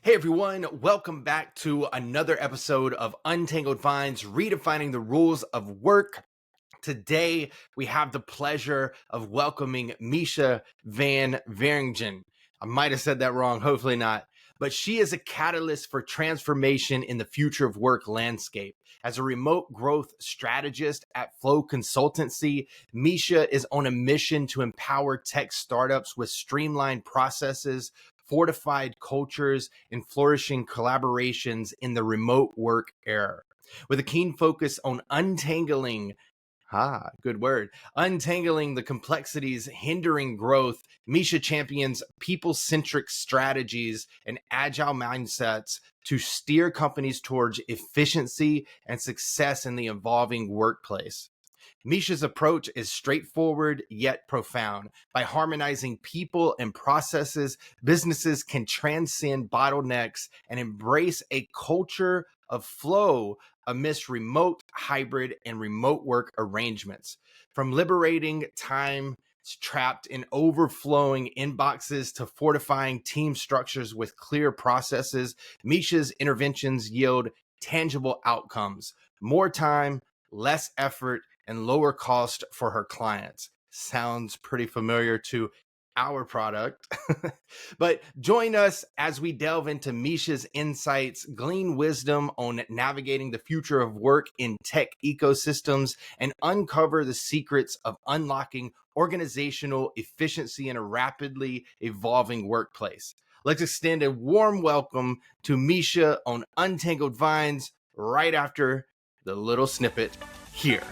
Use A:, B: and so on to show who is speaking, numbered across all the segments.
A: Hey everyone, welcome back to another episode of Untangled Vines, redefining the rules of work. Today, we have the pleasure of welcoming Mischa van Wieringen. I might have said that wrong, hopefully not. But she is a catalyst for transformation in the future of work landscape. As a remote growth strategist at Flow Consultancy, Mischa is on a mission to empower tech startups with streamlined processes, fortified cultures, and flourishing collaborations in the remote work era. With a keen focus on good word. Untangling the complexities hindering growth, Mischa champions people-centric strategies and agile mindsets to steer companies towards efficiency and success in the evolving workplace. Mischa's approach is straightforward yet profound. By harmonizing people and processes, businesses can transcend bottlenecks and embrace a culture of flow amidst remote, hybrid, and remote work arrangements. From liberating time trapped in overflowing inboxes to fortifying team structures with clear processes, Mischa's interventions yield tangible outcomes: more time, less effort, and lower cost for her clients. Sounds pretty familiar to our product. But join us as we delve into Mischa's insights, glean wisdom on navigating the future of work in tech ecosystems, and uncover the secrets of unlocking organizational efficiency in a rapidly evolving workplace. Let's extend a warm welcome to Mischa on Untangled Vines right after the little snippet here.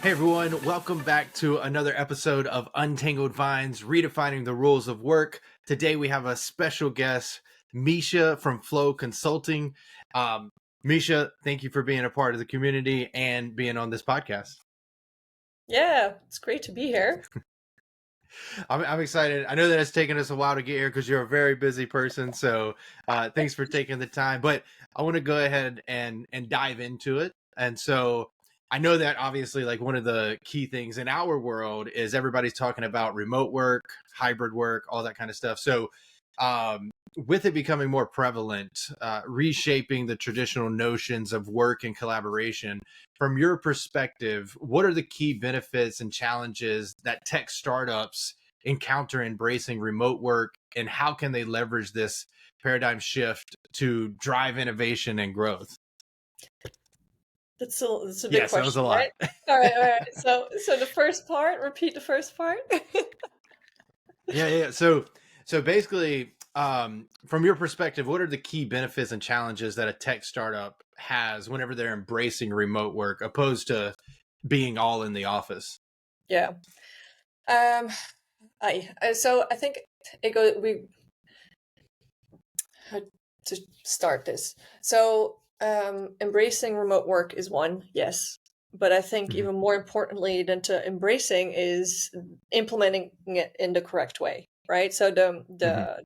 A: Hey everyone, welcome back to another episode of Untangled Vines, redefining the rules of work. Today we have a special guest, Mischa from Flow Consulting. Mischa, thank you for being a part of the community and being on this podcast.
B: Yeah, it's great to be here.
A: I'm excited. I know that it's taken us a while to get here because you're a very busy person. So thanks for taking the time. But I want to go ahead and dive into it. And so I know that obviously like one of the key things in our world is everybody's talking about remote work, hybrid work, all that kind of stuff. So with it becoming more prevalent, reshaping the traditional notions of work and collaboration, from your perspective, what are the key benefits and challenges that tech startups encounter embracing remote work, and how can they leverage this paradigm shift to drive innovation and growth?
B: That's a big
A: Yes, that was a
B: question,
A: lot.
B: right? All right. So the first part, repeat the first part.
A: Yeah. So basically, from your perspective, what are the key benefits and challenges that a tech startup has whenever they're embracing remote work, opposed to being all in the office?
B: Yeah. So I think how to start this. So embracing remote work is one, yes. But I think even more importantly than to embracing is implementing it in the correct way, right? So the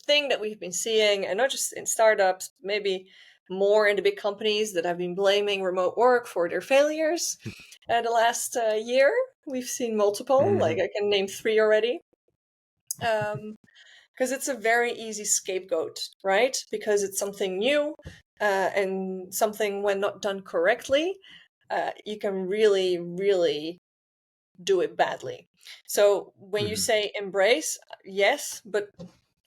B: thing that we've been seeing, and not just in startups, maybe more in the big companies that have been blaming remote work for their failures. The last year, we've seen multiple, like I can name 3 already. Because it's a very easy scapegoat, right? Because it's something new, and something, when not done correctly, you can really, really do it badly. So when you say embrace, yes, but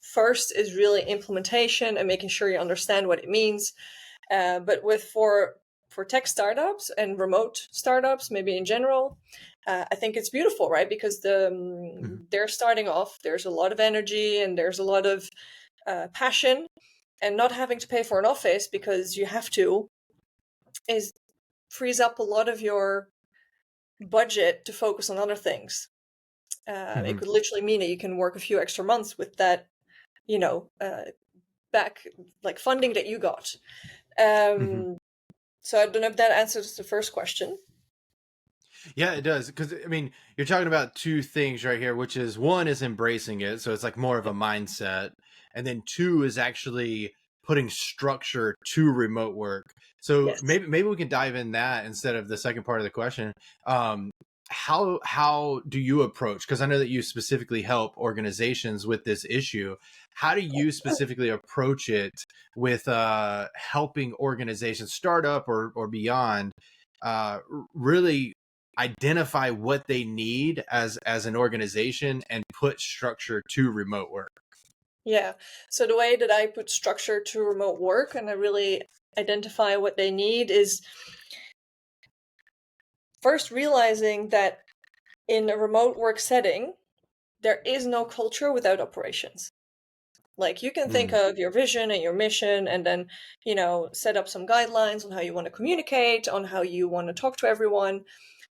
B: first is really implementation and making sure you understand what it means. But for tech startups and remote startups, maybe in general, I think it's beautiful, right? Because they're starting off. There's a lot of energy and there's a lot of passion, and not having to pay for an office because you have to frees up a lot of your budget to focus on other things. It could literally mean that you can work a few extra months with that, back, like, funding that you got. So I don't know if that answers the first question.
A: Yeah, it does. Because, I mean, you're talking about 2 things right here, which is, one is embracing it. So it's like more of a mindset. And then 2 is actually putting structure to remote work. So
B: Yes.
A: maybe we can dive in that instead of the second part of the question. How do you approach? Because I know that you specifically help organizations with this issue. How do you specifically approach it with helping organizations, startup or beyond, really identify what they need as an organization and put structure to remote work?
B: Yeah. So the way that I put structure to remote work and I really identify what they need is first realizing that in a remote work setting, there is no culture without operations. Like you can think
A: Mm,
B: of your vision and your mission and then, set up some guidelines on how you want to communicate, on how you want to talk to everyone.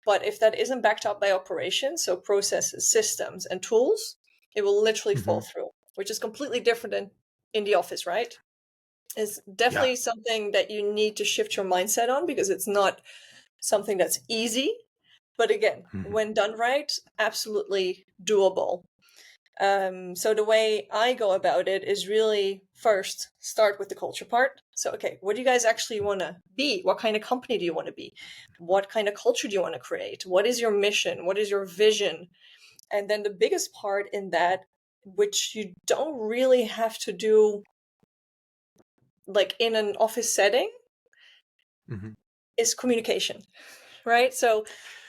B: But if that isn't backed up by operations, so processes, systems, and tools, it will literally fall
A: hmm.
B: through, which is completely different than in the office, right? It's
A: Yeah.
B: definitely something that you need to shift your mindset on because it's not something that's easy. But again,
A: Hmm.
B: when done right, absolutely doable. So the way I go about it is really first start with the culture part. So, okay, what do you guys actually want to be? What kind of company do you want to be? What kind of culture do you want to create? What is your mission? What is your vision? And then the biggest part in that, which you don't really have to do like in an office setting,
A: Hmm.
B: is communication, right? So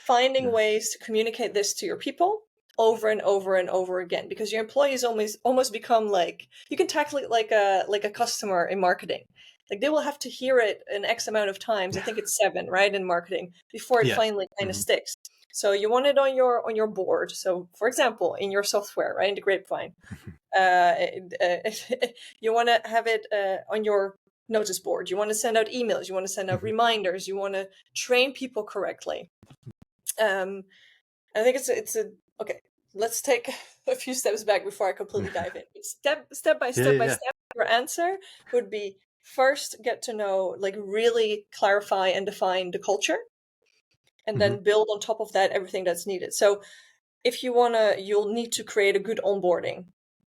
B: finding
A: Yeah.
B: ways to communicate this to your people over and over and over again, because your employees almost become like, you can tackle it like a customer in marketing. Like they will have to hear it an X amount of times. I think it's 7, right, in marketing before it
A: Yes.
B: finally kind of
A: Hmm.
B: sticks. So you want it on your board. So for example, in your software, right, in the Grapevine, uh, you want to have it on your notice board. You want to send out emails. You want to send out
A: Hmm.
B: reminders. You want to train people correctly. Um, I think it's a okay. Let's take a few steps back before I completely dive in. Step by
A: Yeah,
B: step by
A: yeah,
B: step. Your answer would be first get to know, like really clarify and define the culture, and
A: yeah. Hmm.
B: then build on top of that everything that's needed. So if you wanna, you'll need to create a good onboarding,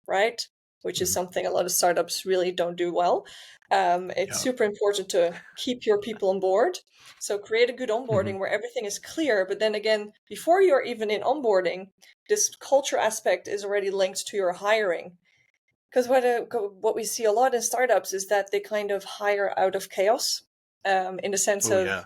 B: right? Which is
A: Hmm.
B: something a lot of startups really don't do well. It's
A: Yeah.
B: super important to keep your people on board. So create a good
A: Hmm.
B: onboarding where everything is clear. But then again, before you're even in onboarding, this culture aspect is already linked to your hiring. Because what we see a lot in startups is that they kind of hire out of chaos, in the sense
A: Oh
B: of
A: yeah.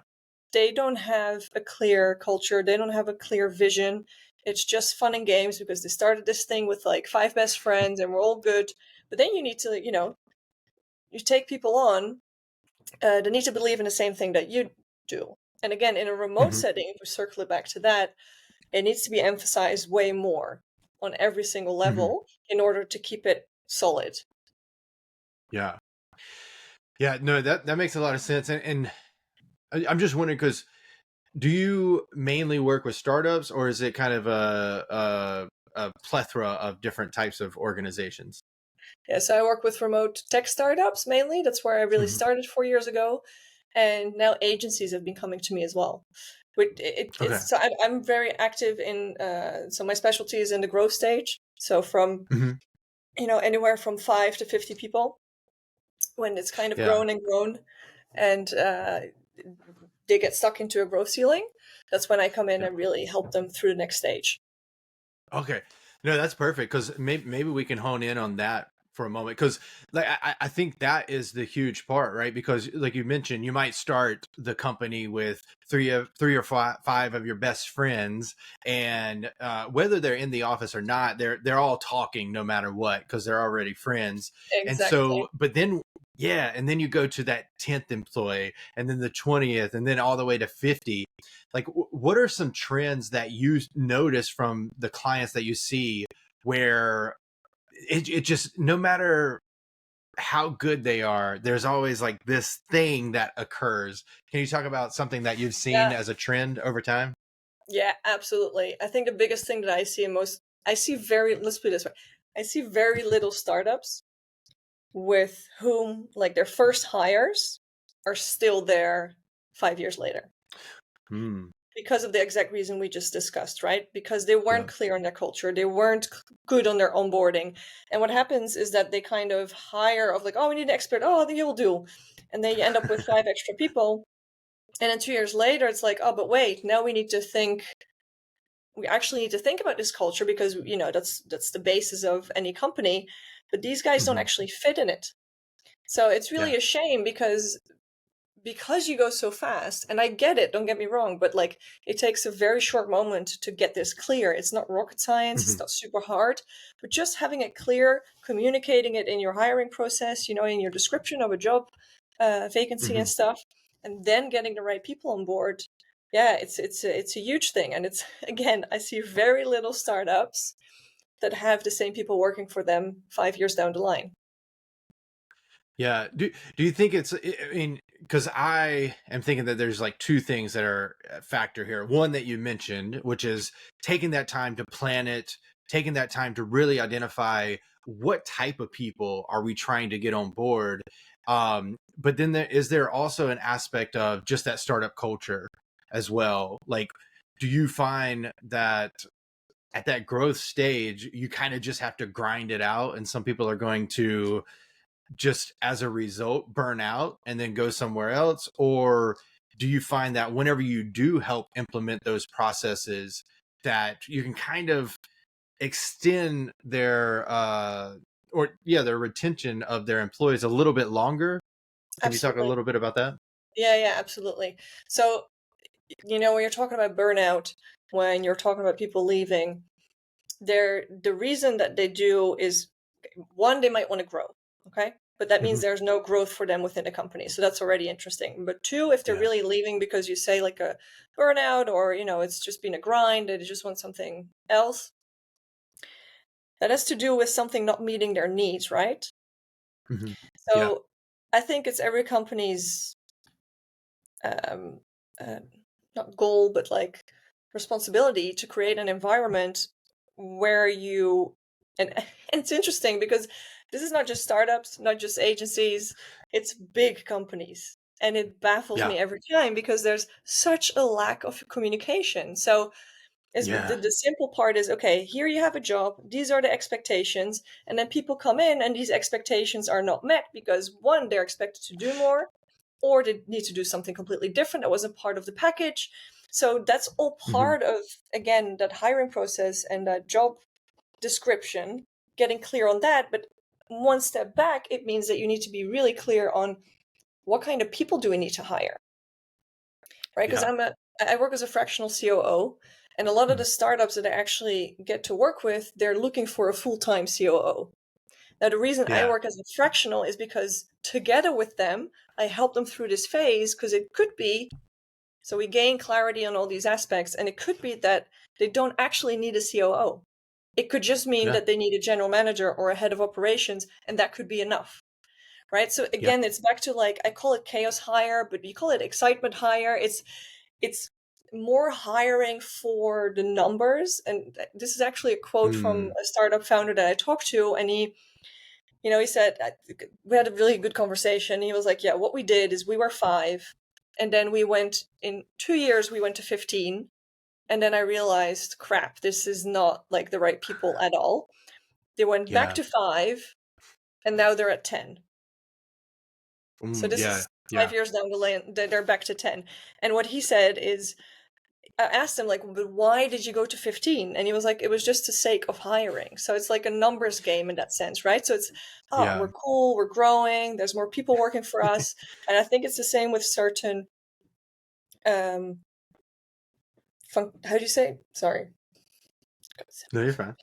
B: they don't have a clear culture, they don't have a clear vision. It's just fun and games because they started this thing with like 5 best friends and we're all good. But then you need to, you take people on, they need to believe in the same thing that you do. And again, in a remote
A: Hmm.
B: setting, if we circle it back to that, it needs to be emphasized way more on every single
A: Hmm.
B: level in order to keep it solid.
A: Yeah. Yeah. No, that makes a lot of sense. And I'm just wondering because do you mainly work with startups or is it kind of a plethora of different types of organizations?
B: Yeah, so I work with remote tech startups mainly. That's where I really
A: Hmm.
B: started 4 years ago, and now agencies have been coming to me as well.
A: Okay.
B: It's so I'm very active in so my specialty is in the growth stage. So from
A: Hmm.
B: anywhere from 5 to 50 people when it's kind of
A: Yeah.
B: grown and grown, and they get stuck into a growth ceiling. That's when I come in
A: Yeah.
B: and really help them through the next stage.
A: Okay. No, that's perfect because maybe we can hone in on that for a moment because like I think that is the huge part, right? Because like you mentioned, you might start the company with three or five of your best friends, and whether they're in the office or not, they're all talking no matter what because they're already friends. And
B: Exactly.
A: so, but then yeah, and then you go to that 10th employee, and then the 20th, and then all the way to 50. Like what are some trends that you notice from the clients that you see where it just no matter how good they are, there's always like this thing that occurs. Can you talk about something that you've seen
B: Yeah.
A: as a trend over time?
B: Yeah, absolutely. I think the biggest thing that I see in most, I see very, let's put it this way, I see very little startups with whom, like, their first hires are still there 5 years later
A: Hmm.
B: because of the exact reason we just discussed, right? Because they weren't
A: Yeah.
B: clear on their culture, they weren't good on their onboarding. And what happens is that they kind of hire of like, oh, we need an expert, oh, I think you'll do. And then you end up with 5 extra people. And then 2 years later, it's like, oh, but wait, now we actually need to think about this culture because, that's the basis of any company. But these guys don't actually fit in it. So it's really a shame because you go so fast, and I get it, don't get me wrong, but like it takes a very short moment to get this clear. It's not rocket science, it's not super hard, but just having it clear, communicating it in your hiring process, in your description of a job vacancy and stuff, and then getting the right people on board. Yeah, it's a huge thing. And it's, again, I see very little startups that have the same people working for them 5 years down the line.
A: Yeah. Do you think it's, I mean, because I am thinking that there's like two things that are a factor here. One that you mentioned, which is taking that time to plan it, taking that time to really identify what type of people are we trying to get on board. But then is there also an aspect of just that startup culture as well? Like, do you find that at that growth stage, you kind of just have to grind it out, and some people are going to just as a result burn out and then go somewhere else? Or do you find that whenever you do help implement those processes, that you can kind of extend their their retention of their employees a little bit longer? Can you talk a little bit about that?
B: Yeah, absolutely. So, when you're talking about burnout, when you're talking about people leaving, the reason that they do is, one, they might want to grow, okay? But that means there's no growth for them within the company. So that's already interesting. But two, if they're really leaving because you say like a burnout, or, it's just been a grind, they just want something else, that has to do with something not meeting their needs, right? So I think it's every company's um, not goal, but like responsibility to create an environment where and it's interesting because this is not just startups, not just agencies, it's big companies. And it baffles me every time because there's such a lack of communication. So the simple part is, okay, here you have a job, these are the expectations, and then people come in and these expectations are not met because, one, they're expected to do more, or they need to do something completely different that wasn't part of the package. So that's all part of, again, that hiring process and that job description, getting clear on that. But one step back, it means that you need to be really clear on what kind of people do we need to hire, right? Because I work as a fractional COO, and a lot of the startups that I actually get to work with, they're looking for a full-time COO. Now, the reason I work as a fractional is because together with them, I help them through this phase, because it could be, so we gain clarity on all these aspects, and it could be that they don't actually need a COO. It could just mean that they need a general manager or a head of operations, and that could be enough, right? So again, it's back to, like, I call it chaos hire, but you call it excitement hire. It's more hiring for the numbers. And this is actually a quote from a startup founder that I talked to, and he said, we had a really good conversation. He was like, yeah, what we did is we were 5, and then in 2 years, we went to 15. And then I realized, crap, this is not like the right people at all. They went back to 5, and now they're at 10. So this is 5 years down the lane, they're back to 10. And what he said is, I asked him, like, but why did you go to 15? And he was like, it was just the sake of hiring. So it's like a numbers game in that sense, right? So it's, we're cool, we're growing, there's more people working for us. And I think it's the same with certain, how do you say? Sorry.
A: No, you're fine.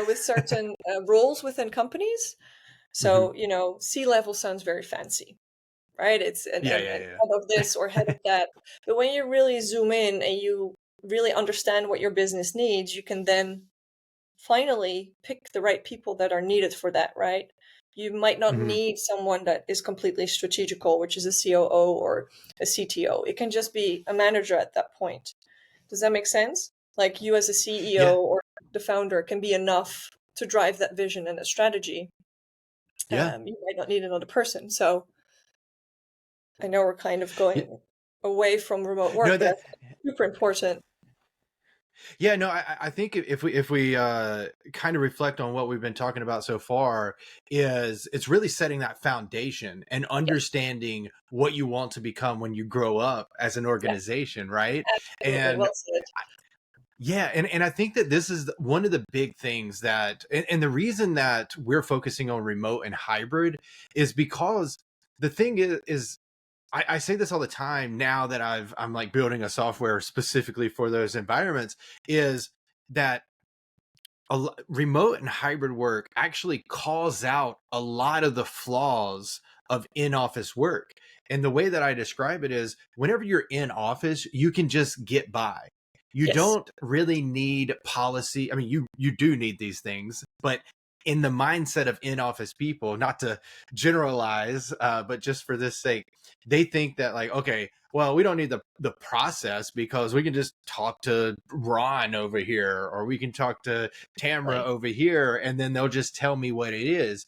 B: With certain roles within companies. So, C-level sounds very fancy, right? It's and head of this or head of that. But when you really zoom in and you really understand what your business needs, you can then finally pick the right people that are needed for that, right? You might not need someone that is completely strategical, which is a COO or a CTO. It can just be a manager at that point. Does that make sense? Like, you as a CEO or the founder can be enough to drive that vision and a strategy. You might not need another person. So I know we're kind of going away from remote work, but that's super important.
A: Yeah, no, I think if we kind of reflect on what we've been talking about so far, is it's really setting that foundation and
B: Yes.
A: understanding what you want to become when you grow up as an
B: Yeah.
A: organization, right?
B: Absolutely.
A: And
B: Well said.
A: yeah, and I think that this is one of the big things that, and the reason that we're focusing on remote and hybrid is because the thing is I say this all the time now that I'm like building a software specifically for those environments, is that remote and hybrid work actually calls out a lot of the flaws of in-office work. And the way that I describe it is whenever you're in office, you can just get by. You
B: Yes.
A: don't really need policy. I mean, you do need these things, but in the mindset of in-office people, not to generalize, but just for this sake, they think that like, okay, well, we don't need the process because we can just talk to Ron over here, or we can talk to Tamra
B: Like,
A: over here, and then they'll just tell me what it is.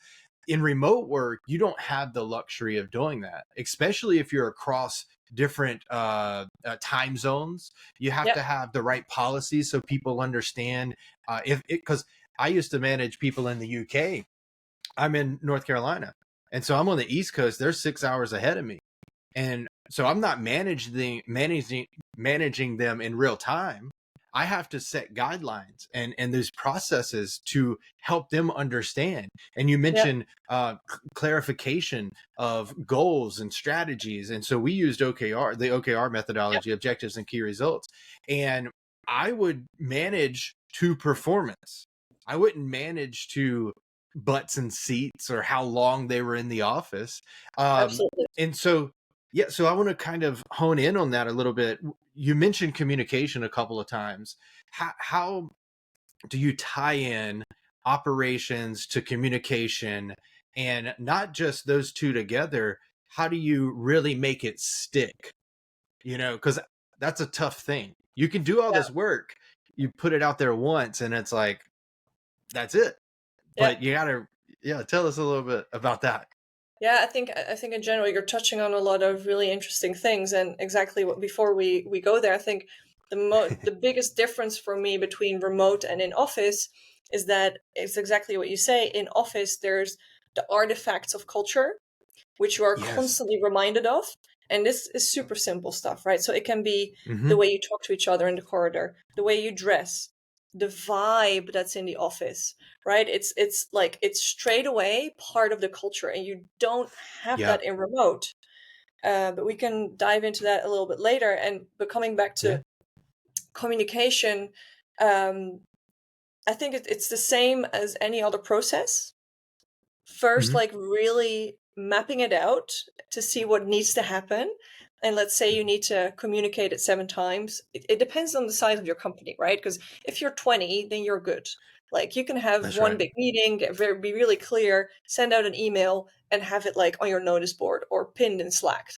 A: In remote work, you don't have the luxury of doing that, especially if you're across different time zones. You have
B: yeah.
A: to have the right policies so people understand. If it because I used to manage people in the UK. I'm in North Carolina, and so I'm on the East Coast. They're 6 hours ahead of me, and so I'm not managing them in real time. I have to set guidelines and those processes to help them understand. And you
B: Yeah.
A: mentioned clarification of goals and strategies, and so we used OKR, the OKR
B: Yeah.
A: methodology, objectives and key results. And I would manage to performance. I wouldn't manage to butts and seats or how long they were in the office.
B: Absolutely.
A: And so yeah, so I want to kind of hone in on that a little bit. You mentioned communication a couple of times. How do you tie in operations to communication, and not just those two together? How do you really make it stick? Because that's a tough thing. You can do all
B: Yeah.
A: this work, you put it out there once, and it's like, that's it.
B: Yeah.
A: But you gotta, yeah, tell us a little bit about that.
B: Yeah, I think in general you're touching on a lot of really interesting things, and exactly what before we go there, I think the biggest difference for me between remote and in office is that it's exactly what you say. In office, there's the artifacts of culture, which you are
A: Yes.
B: constantly reminded of, and this is super simple stuff, right? So it can be the
A: Hmm.
B: way you talk to each other in the corridor, the way you dress, the vibe that's in the office, right? It's like it's straight away part of the culture, and you don't have
A: Yeah.
B: that in remote. But we can dive into that a little bit later. But coming back
A: Yeah.
B: to communication, um, I think it's the same as any other process. First,
A: Hmm.
B: like really mapping it out to see what needs to happen. And let's say you need to communicate it 7 times. It depends on the size of your company, right? Because if you're 20, then you're good. Like you can have
A: That's
B: one
A: right.
B: big meeting, be really clear, send out an email, and have it like on your notice board or pinned in Slack,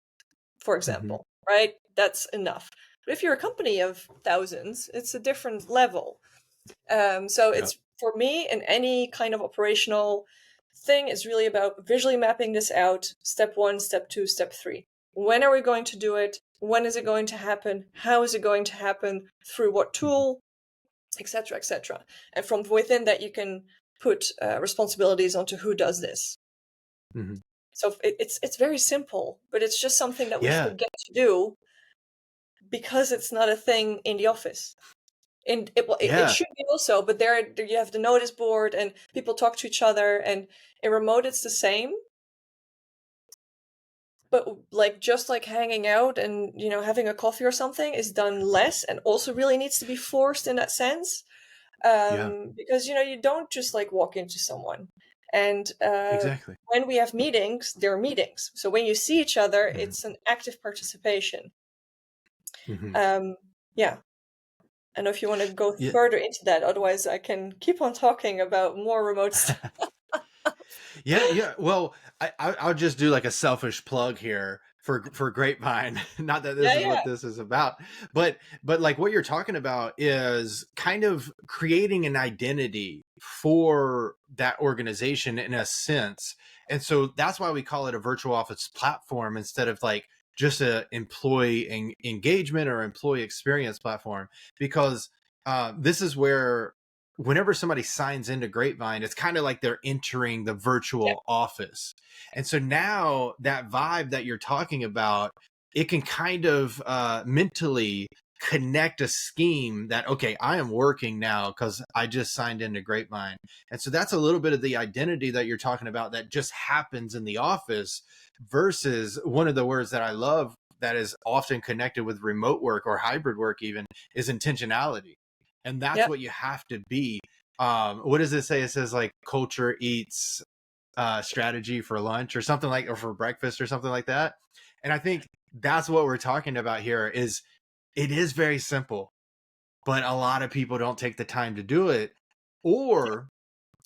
B: for
A: Hmm.
B: example, right? That's enough. But if you're a company of thousands, it's a different level. So
A: Yeah.
B: it's for me in any kind of operational thing is really about visually mapping this out. Step one, step two, step three. When are we going to do it? When is it going to happen? How is it going to happen? Through what
A: Hmm.
B: tool? Etc. Etc. And from within that, you can put responsibilities onto who does this.
A: Hmm.
B: So it's very simple, but it's just something that we
A: Yeah.
B: forget to do because it's not a thing in the office. And it
A: Yeah.
B: should be also, but there you have the notice board and people talk to each other, and in remote it's the same, but like just like hanging out and having a coffee or something is done less and also really needs to be forced in that sense,
A: Yeah.
B: because you don't just like walk into someone, and
A: Exactly.
B: when we have meetings, there are meetings, so when you see each other
A: Hmm.
B: it's an active participation.
A: Hmm.
B: um yeah, I don't know if you want to go
A: Yeah.
B: further into that, otherwise I can keep on talking about more remote stuff.
A: Yeah, yeah. Well, I'll just do like a selfish plug here for Grapevine. Not that this
B: Yeah,
A: is
B: yeah.
A: what this is about, but like what you're talking about is kind of creating an identity for that organization in a sense. And so that's why we call it a virtual office platform instead of like just a employee engagement or employee experience platform, because this is where whenever somebody signs into Grapevine, it's kind of like they're entering the
B: Yeah.
A: virtual office. And so now that vibe that you're talking about, it can kind of mentally connect a scheme that, okay, I am working now because I just signed into Grapevine. And so that's a little bit of the identity that you're talking about that just happens in the office versus one of the words that I love that is often connected with remote work or hybrid work even is intentionality. And that's
B: Yeah.
A: what you have to be. What does it say? It says like culture eats strategy for lunch or something like, or for breakfast or something like that. And I think that's what we're talking about here is it is very simple, but a lot of people don't take the time to do it. Or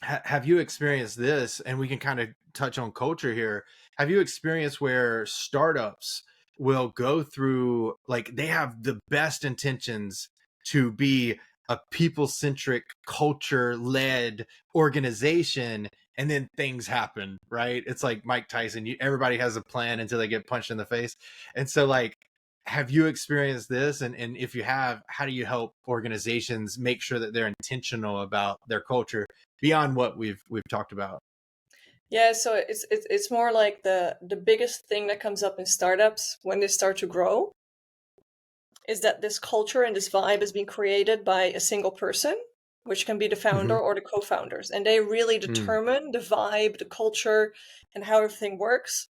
A: have you experienced this? And we can kind of touch on culture here. Have you experienced where startups will go through, like, they have the best intentions to be a people centric, culture led organization, and then things happen, right? It's like Mike Tyson. Everybody has a plan until they get punched in the face. And so, like, have you experienced this? And if you have, how do you help organizations make sure that they're intentional about their culture beyond what we've talked about?
B: Yeah, so it's more like the biggest thing that comes up in startups when they start to grow is that this culture and this vibe is being created by a single person, which can be the
A: Mm-hmm.
B: founder or the co-founders, and they really determine the vibe, the culture, and how everything works.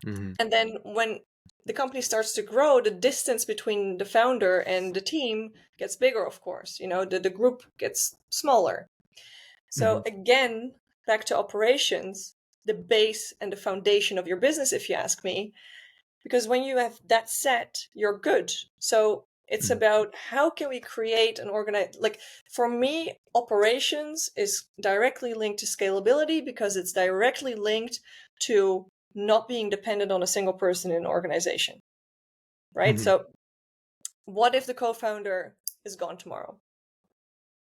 A: Mm-hmm.
B: And then when the company starts to grow, the distance between the founder and the team gets bigger, of course. The group gets smaller.
A: Mm-hmm.
B: So again, back to operations, the base and the foundation of your business, if you ask me, because when you have that set, you're good. So it's about how can we create an organize, like for me, operations is directly linked to scalability because it's directly linked to not being dependent on a single person in an organization, right?
A: Mm-hmm.
B: So what if the co-founder is gone tomorrow?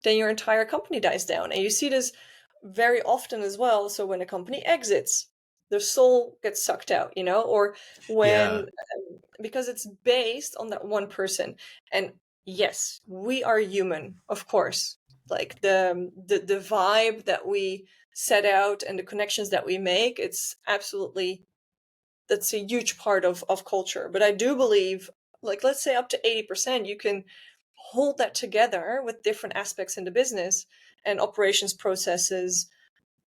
B: Then your entire company dies down. And you see this very often as well. So when a company exits, the soul gets sucked out, or
A: Yeah.
B: when, because it's based on that one person. And yes, we are human, of course. Like the vibe that we set out and the connections that we make, it's absolutely, that's a huge part of culture. But I do believe, like, let's say up to 80%, you can hold that together with different aspects in the business and operations processes,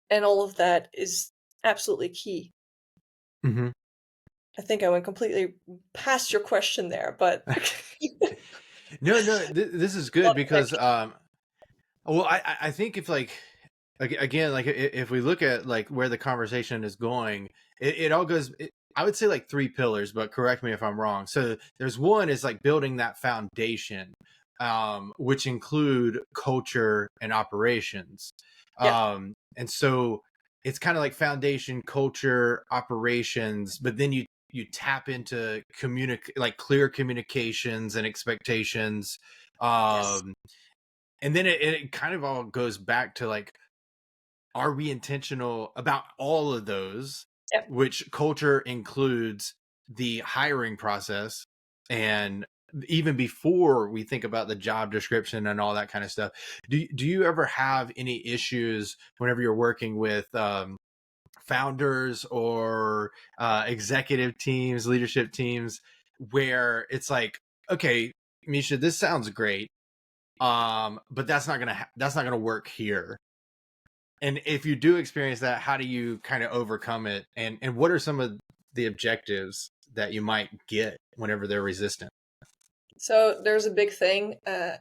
B: and all of that is absolutely key.
A: Mm-hmm.
B: I think I went completely past your question there, but
A: No, no, this is
B: a lot
A: good
B: of
A: because
B: connection.
A: well, I think if like again, like if we look at like where the conversation is going, it all goes. I would say like three pillars, but correct me if I'm wrong. So there's one is like building that foundation, which include culture and operations,
B: Yeah.
A: and so it's kind of like foundation, culture, operations, but then you tap into like clear communications and expectations.
B: Yes.
A: Um, and then it kind of all goes back to like, are we intentional about all of those,
B: Yeah.
A: which culture includes the hiring process, and even before we think about the job description and all that kind of stuff. Do you ever have any issues whenever you're working with founders or executive teams, leadership teams, where it's like, okay, Mischa, this sounds great, but that's not gonna work here? And if you do experience that, how do you kind of overcome it? And what are some of the objectives that you might get whenever they're resistant?
B: So there's a big thing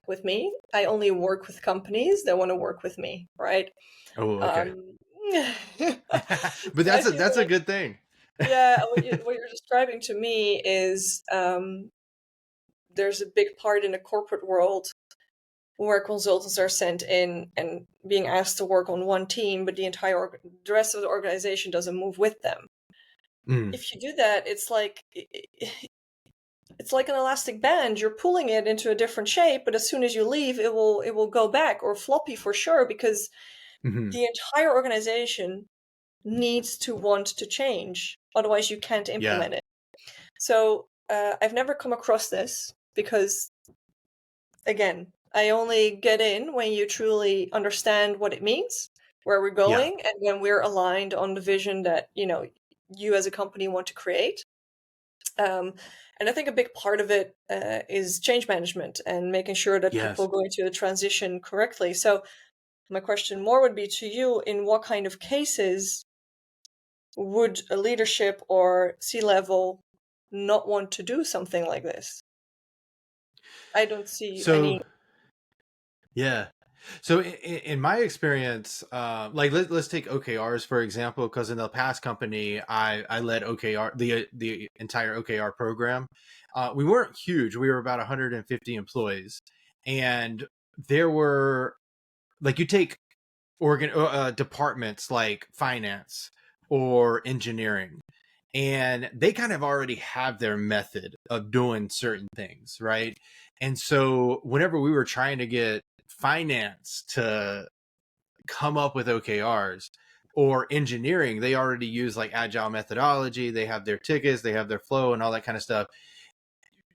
B: with me. I only work with companies that want to work with me, right?
A: Oh, okay.
B: Um,
A: But
B: I feel
A: that's a
B: like,
A: good thing.
B: yeah, what you're describing to me is there's a big part in the corporate world where consultants are sent in and being asked to work on one team, but the rest of the organization doesn't move with them.
A: Mm,
B: If you do that, it's like an elastic band. You're pulling it into a different shape, but as soon as you leave, it will go back, or floppy for sure, because
A: hmm.
B: the entire organization needs to want to change. Otherwise, you can't
A: Yeah.
B: implement it. So I've never come across this because, again, I only get in when you truly understand what it means, where we're
A: Yeah.
B: going, and when we're aligned on the vision that, you as a company want to create. Um, and I think a big part of it is change management and making sure that people
A: Yes.
B: go into the transition correctly. So my question more would be to you, in what kind of cases would a leadership or C-level not want to do something like this? I don't see
A: So
B: any.
A: yeah. So in my experience, like let's take OKRs for example, because in the past company, I led OKR, the entire OKR program. We weren't huge. We were about 150 employees, and there were, like, you take departments like finance or engineering, and they kind of already have their method of doing certain things, right? And so whenever we were trying to get finance to come up with OKRs, or engineering, they already use like agile methodology, they have their tickets, they have their flow and all that kind of stuff.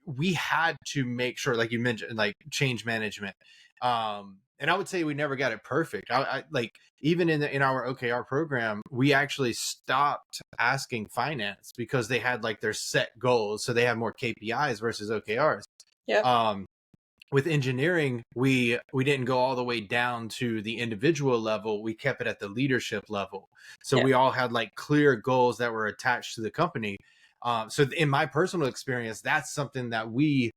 A: We had to make sure, like you mentioned, like change management. And I would say we never got it perfect. I like, even in our OKR program, we actually stopped asking finance because they had like their set goals, so they have more KPIs versus OKRs.
B: Yeah,
A: Um, with engineering, we didn't go all the way down to the individual level. We kept it at the leadership level, so
B: yeah,
A: we all had like clear goals that were attached to the company. So in my personal experience, that's something that we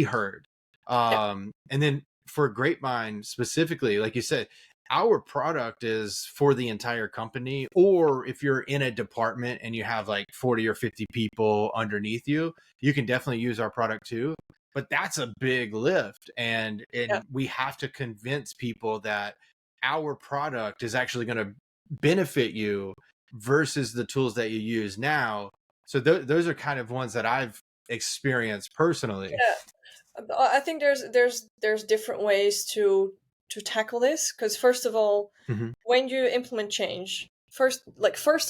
A: heard.
B: yeah,
A: And then for Grapevine specifically, like you said, our product is for the entire company, or if you're in a department and you have like 40 or 50 people underneath you, you can definitely use our product too. But that's a big lift, and
B: yeah.
A: we have to convince people that our product is actually going to benefit you versus the tools that you use now. So those are kind of ones that I've experienced personally.
B: Yeah. I think there's different ways to tackle this, because first of all,
A: Hmm.
B: when you implement change, first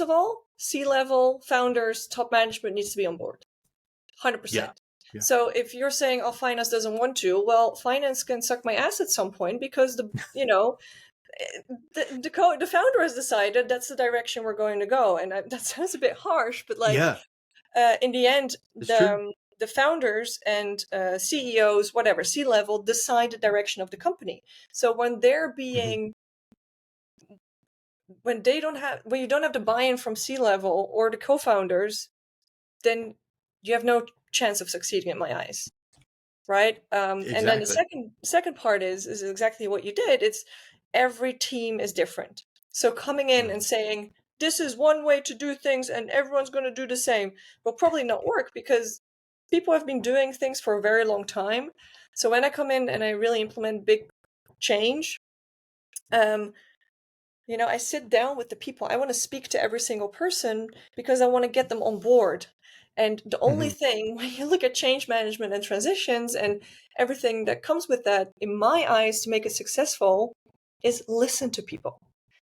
B: of all, C-level founders, top management needs to be on board.
A: Yeah.
B: 100%.
A: Yeah.
B: So if you're saying, oh, finance doesn't want to, well, finance can suck my ass at some point, because the founder has decided that's the direction we're going to go. And that sounds a bit harsh, but like,
A: Yeah.
B: in the end,
A: It's true.
B: the founders and CEOs, whatever, C-level, decide the direction of the company. So
A: Hmm.
B: when you don't have the buy-in from C-level or the co-founders, then you have no chance of succeeding in my eyes, right? And then the
A: Exactly.
B: second part is exactly what you did. It's every team is different. So coming in and
A: Hmm.
B: saying this is one way to do things and everyone's going to do the same will probably not work, because people have been doing things for a very long time. So when I come in and I really implement big change, um, I sit down with the people. I want to speak to every single person because I want to get them on board. And the only
A: Hmm.
B: thing, when you look at change management and transitions and everything that comes with that, in my eyes, to make it successful, is listen to people.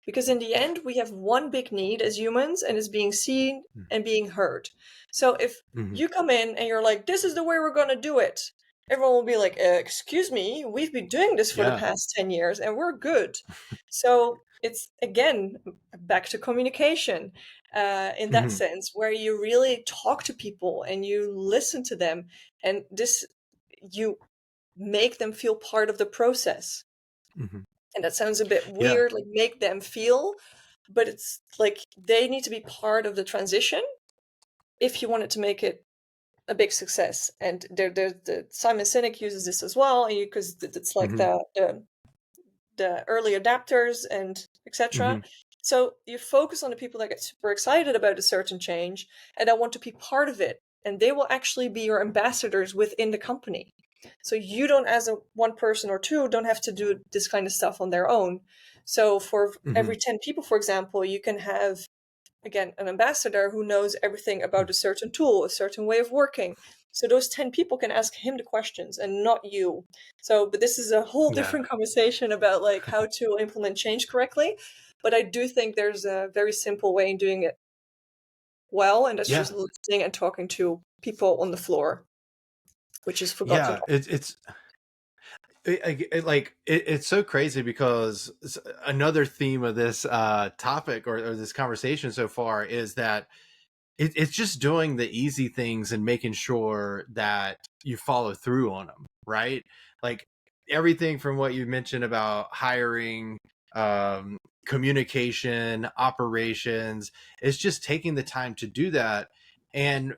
B: Because in the end, we have one big need as humans, and it's being seen and being heard. So if
A: Hmm.
B: you come in and you're like, this is the way we're going to do it, everyone will be like, excuse me, we've been doing this for the
A: Yeah.
B: past 10 years and we're good. So it's, again, back to communication, in that
A: Hmm.
B: sense, where you really talk to people and you listen to them, and you make them feel part of the process.
A: Hmm.
B: And that sounds a bit
A: Yeah.
B: weird, like make them feel, but it's like they need to be part of the transition if you wanted to make it a big success. And the Simon Sinek uses this as well, because it's like
A: Hmm.
B: the early adapters and etc.
A: Hmm.
B: So you focus on the people that get super excited about a certain change and that want to be part of it, and they will actually be your ambassadors within the company. So you don't, as a one person or two, don't have to do this kind of stuff on their own. So for
A: Hmm.
B: every 10 people, for example, you can have, again, an ambassador who knows everything about a certain tool, a certain way of working. So those 10 people can ask him the questions and not you. So, but this is a whole
A: Yeah.
B: different conversation about like how to implement change correctly. But I do think there's a very simple way in doing it well, and that's
A: Yeah.
B: just listening and talking to people on the floor, which is forgotten.
A: Yeah. It's It's so crazy because another theme of this topic or this conversation so far is that it's just doing the easy things and making sure that you follow through on them, right? Like everything from what you mentioned about hiring, communication, operations, it's just taking the time to do that. And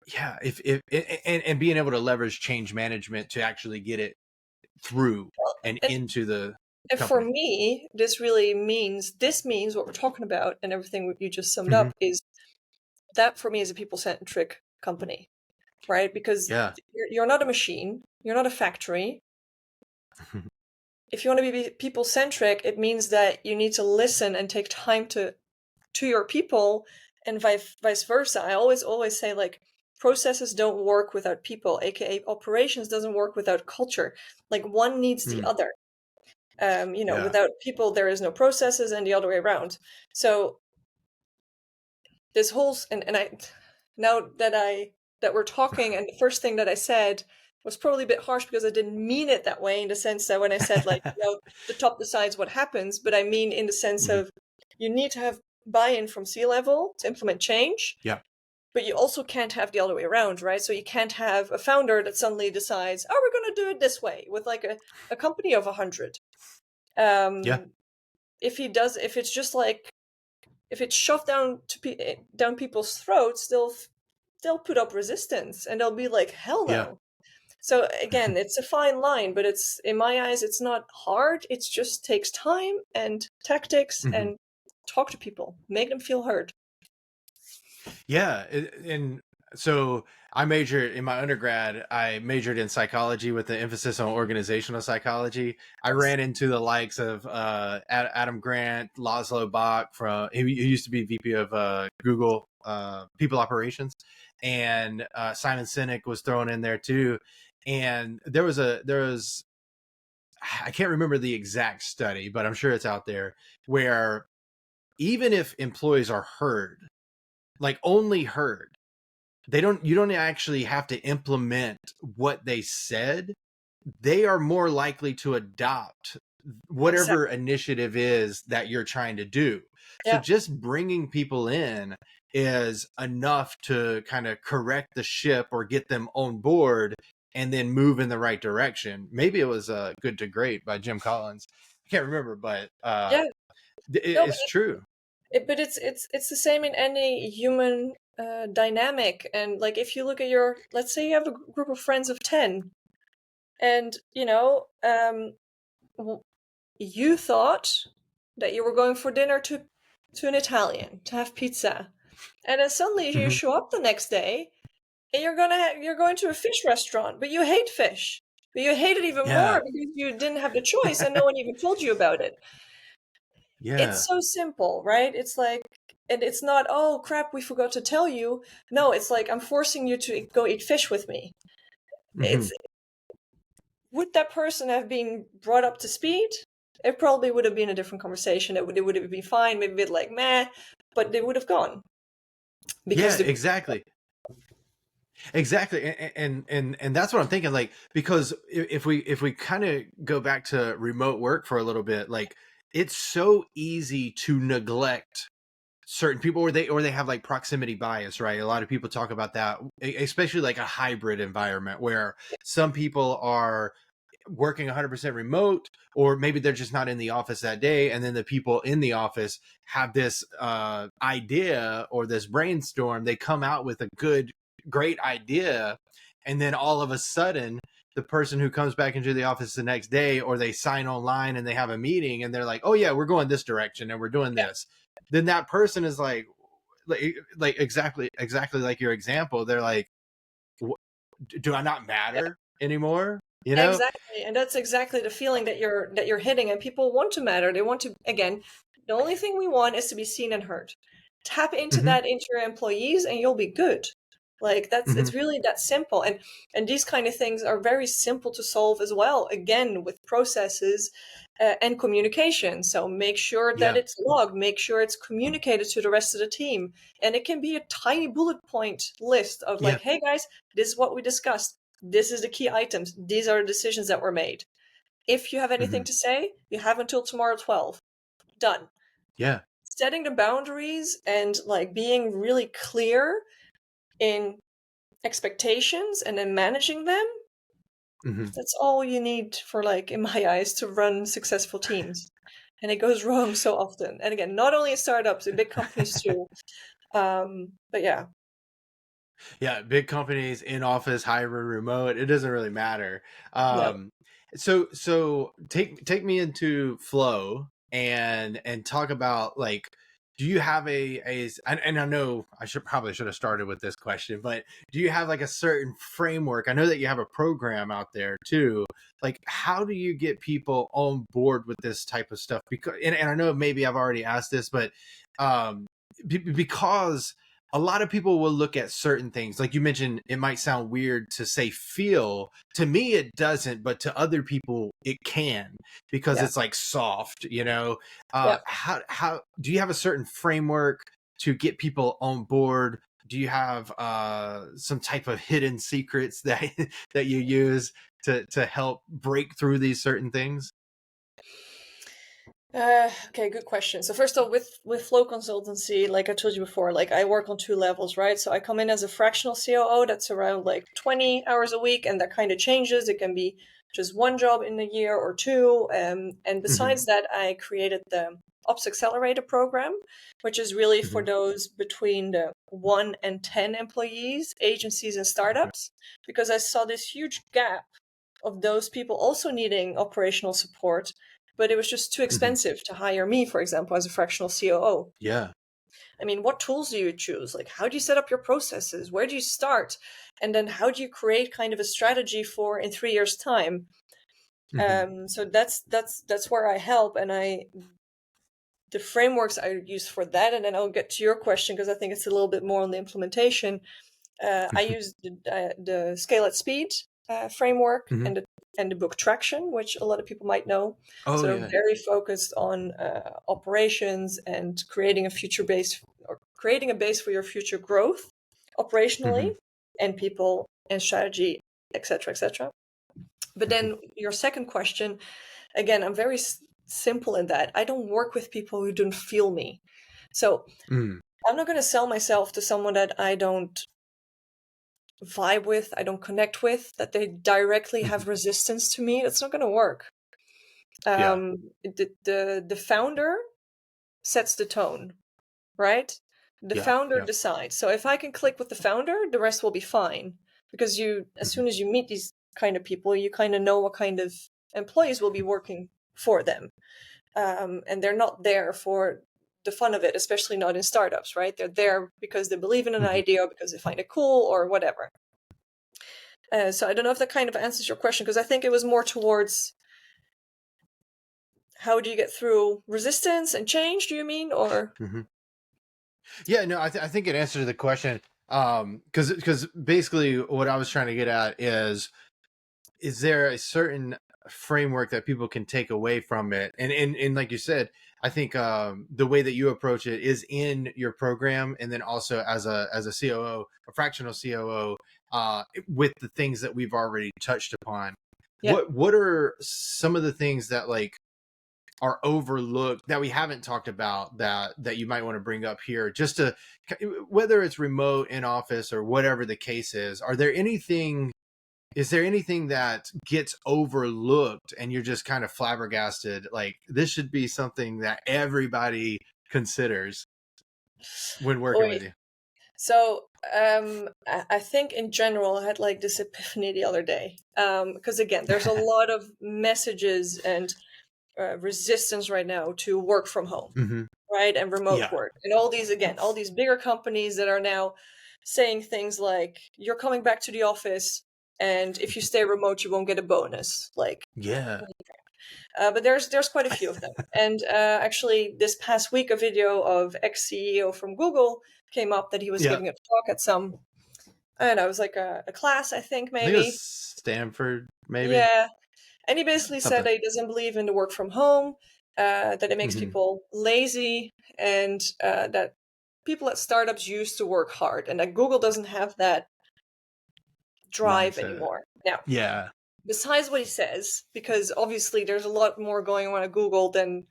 A: yeah, if and being able to leverage change management to actually get it through and
B: And,
A: into the
B: and for
A: company.
B: me, this means what we're talking about, and everything you just summed
A: Hmm.
B: up is that for me is a people-centric company, right? Because
A: Yeah.
B: you're not a machine, you're not a factory. If you want to be people-centric, it means that you need to listen and take time to your people, and vice versa. I always say, like, processes don't work without people, aka operations doesn't work without culture. Like, one needs the
A: Mm,
B: other.
A: yeah.
B: Without people there is no processes, and the other way around. So this whole and I now that we're talking, and the first thing that I said was probably a bit harsh because I didn't mean it that way, in the sense that when I said, like, the top decides what happens, but I mean in the sense
A: Hmm.
B: of you need to have buy-in from C-level to implement change,
A: Yeah.
B: but you also can't have the other way around, right? So you can't have a founder that suddenly decides, oh, we're going to do it this way with, like, a company of 100.
A: Yeah.
B: um if it's just like, if it's shoved down people's throats, they'll put up resistance, and they'll be like, hell
A: Yeah.
B: no. So again, it's a fine line, but it's, in my eyes, it's not hard. It just takes time and tactics,
A: Hmm.
B: and talk to people, make them feel heard.
A: Yeah. And so I majored in my undergrad, I majored in psychology with an emphasis on organizational psychology. I ran into the likes of Adam Grant, Laszlo Bach he used to be VP of Google people operations, and Simon Sinek was thrown in there too. And there was I can't remember the exact study, but I'm sure it's out there, where even if employees are heard, like only heard, you don't actually have to implement what they said. They are more likely to adopt whatever
B: Exactly.
A: initiative is that you're trying to do. So
B: Yeah.
A: just bringing people in is enough to kind of correct the ship or get them on board and then move in the right direction. Maybe it was Good to Great by Jim Collins. I can't remember, but
B: Yeah. No,
A: it's true.
B: but it's the same in any human dynamic. And, like, if you look at let's say you have a group of friends of 10, and you thought that you were going for dinner to an Italian, to have pizza, and then suddenly you
A: Hmm.
B: show up the next day, and you're going to a fish restaurant, but you hate fish, but you hate it even more
A: Yeah.
B: because you didn't have the choice, and no one even told you about it.
A: Yeah.
B: It's so simple, right? It's like, and it's not, oh crap, we forgot to tell you. No, it's like, I'm forcing you to go eat fish with me.
A: Hmm.
B: It's Would that person have been brought up to speed? It probably would have been a different conversation. It would have been fine, maybe a bit like meh, but they would have gone,
A: Yeah,
B: because the
A: exactly. Exactly. And that's what I'm thinking, like, because if we kind of go back to remote work for a little bit, like it's so easy to neglect certain people, or they have like proximity bias, right? A lot of people talk about that, especially like a hybrid environment where some people are working 100% remote, or maybe they're just not in the office that day, and then the people in the office have this idea or this brainstorm, they come out with a great idea, and then all of a sudden the person who comes back into the office the next day, or they sign online and they have a meeting and they're like, oh yeah, we're going this direction and we're doing this, then that person is like exactly like your example, they're like, do I not
B: yeah,
A: matter anymore,
B: exactly, and that's exactly the feeling that you're hitting. And people want to matter. They want to, again, the only thing we want is to be seen and heard. Tap into
A: Hmm.
B: that into your employees, and you'll be good. Like,
A: Hmm.
B: it's really that simple. And these kind of things are very simple to solve as well. Again, with processes and communication. So make sure that
A: Yeah.
B: it's logged. Make sure it's communicated to the rest of the team. And it can be a tiny bullet point list of,
A: Yeah.
B: like, hey guys, this is what we discussed. This is the key items. These are the decisions that were made. If you have anything
A: Mhm.
B: to say, you have until tomorrow 12. Done.
A: Yeah.
B: Setting the boundaries and like being really clear in expectations and then managing them,
A: Mhm.
B: that's all you need for, like, in my eyes, to run successful teams. And it goes wrong so often. And again, not only in startups, in big companies too. But yeah,
A: Yeah, big companies, in office, hybrid, remote, it doesn't really matter.
B: no.
A: So take me into Flow and talk about, like, do you have and I know I should have started with this question, but do you have like a certain framework? I know that you have a program out there too. Like, how do you get people on board with this type of stuff? Because and I know maybe I've already asked this, but um because a lot of people will look at certain things, like you mentioned, it might sound weird to say feel. To me it doesn't, but to other people it can, because
B: Yeah.
A: it's like soft,
B: Yeah.
A: how do you have a certain framework to get people on board? Do you have some type of hidden secrets that that you use to help break through these certain things?
B: Okay, good question. So first of all, with Flow Consultancy, like I told you before, like I work on two levels, right? So I come in as a fractional COO, that's around like 20 hours a week, and that kind of changes. It can be just one job in a year or two. And
A: Hmm.
B: besides that, I created the Ops Accelerator program, which is really for
A: Hmm.
B: those between the 1 and 10 employees, agencies and
A: Okay.
B: startups, because I saw this huge gap of those people also needing operational support, but it was just too
A: Hmm.
B: expensive to hire me, for example, as a fractional COO.
A: Yeah.
B: I mean, what tools do you choose? Like, how do you set up your processes? Where do you start? And then how do you create kind of a strategy for in 3 years' time?
A: Hmm.
B: So that's where I help, and the frameworks I use for that, and then I'll get to your question because I think it's a little bit more on the implementation. I use the Scale at Speed framework
A: Hmm.
B: and the book Traction, which a lot of people might know.
A: Oh
B: So
A: yeah.
B: very focused on operations and creating a future base or creating a base for your future growth operationally
A: Hmm.
B: and people and strategy, etc., etc. But
A: Hmm.
B: then your second question, again, I'm very simple in that I don't work with people who don't feel me. So
A: Mm.
B: I'm not going to sell myself to someone that I don't vibe with, I don't connect with, that they directly
A: Hmm.
B: have resistance to me. That's not going to work.
A: Yeah.
B: The founder sets the tone, right? The
A: Yeah.
B: founder
A: Yeah.
B: decides. So if I can click with the founder, the rest will be fine. Because as
A: Hmm.
B: soon as you meet these kind of people, you kind of know what kind of employees will be working for them. And they're not there for the fun of it, especially not in startups, right? They're there because they believe in an
A: Hmm.
B: idea, or because they find it cool, or whatever. So I don't know if that kind of answers your question, because I think it was more towards how do you get through resistance and change, do you mean? Or
A: Hmm. Yeah, no, I think it answers the question. Because basically what I was trying to get at is there a certain framework that people can take away from it? And like you said, I think the way that you approach it is in your program, and then also as a COO, a fractional COO, with the things that we've already touched upon.
B: yeah.
A: What are some of the things that, like, are overlooked that we haven't talked about that you might want to bring up here, just to, whether it's remote, in office, or whatever the case is there anything that gets overlooked and you're just kind of flabbergasted, like this should be something that everybody considers when working with
B: Wait.
A: you?
B: So I think in general I had like this epiphany the other day. Because again, there's a lot of messages and resistance right now to work from home,
A: Hmm.
B: right? And remote
A: Yeah.
B: work. And all these, again, all these bigger companies that are now saying things like, you're coming back to the office, and if you stay remote, you won't get a bonus. Like,
A: Yeah.
B: but there's quite a few of them. And actually, this past week, a video of ex-CEO from Google came up that he was
A: Yeah.
B: giving a talk at some, I don't know, it was like a class, I think,
A: I think it was
B: maybe.
A: Stanford, maybe.
B: Yeah. And he basically said
A: Something.
B: that he doesn't believe in the work from home, that it makes
A: Hmm.
B: people lazy, and that people at startups used to work hard, and that Google doesn't have that drive
A: Mindset.
B: anymore. Now,
A: Yeah.
B: besides what he says, because obviously there's a lot more going on at Google than